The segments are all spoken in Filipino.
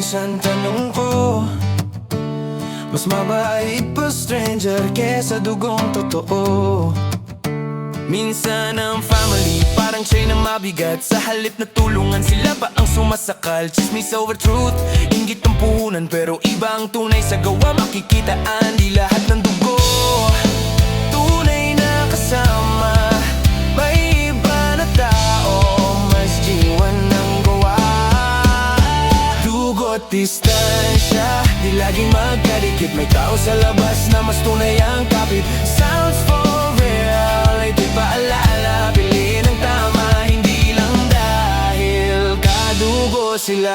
minsan tanong ko, mas mabait pa stranger kesa dugong totoo. Minsan ang family parang chain na mabigat, sa halip na tulungan sila pa ang sumasakal. Chismis over truth, inggit ang puhunan, pero iba ang tunay sa gawa. Makikitaan di lahat ng dugo tunay na kasama. May iba na tao, mas jiwan ng gawa. Dugo't distansya, di laging magkadikit. May tao sa labas na mas tunay ang kapit. Sounds for real, ito'y paalala. Piliin ang tama, hindi lang dahil kadugo sila.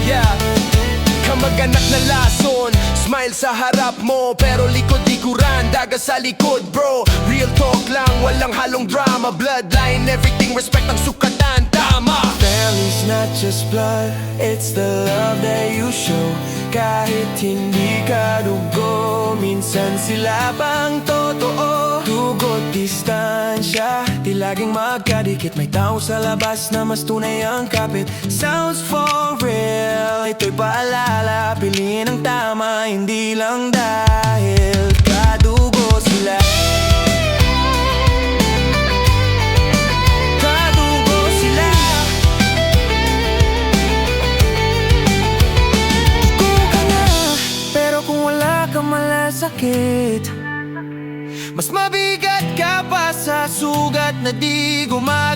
Yeah, kamag-anak na lason, smile sa harap mo, pero likod-likuran, daga sa likod bro. Real talk lang, walang halong drama. Bloodline, everything, respect ang sukatan, tama. Family's not just blood, it's the love that you show. Kahit hindi ka dugo, minsan sila bang totoo. Dugo't distansya, di laging magkadikit. May tao sa labas na mas tunay ang kapit. Sounds for real, ito'y paalala. Piliin ang tama, hindi lang dahil kadugo sila. Kadugo sila. Dugo ka na, pero kung wala kang malasakit, mas mabigat ka pa sa sugat na di gumagana.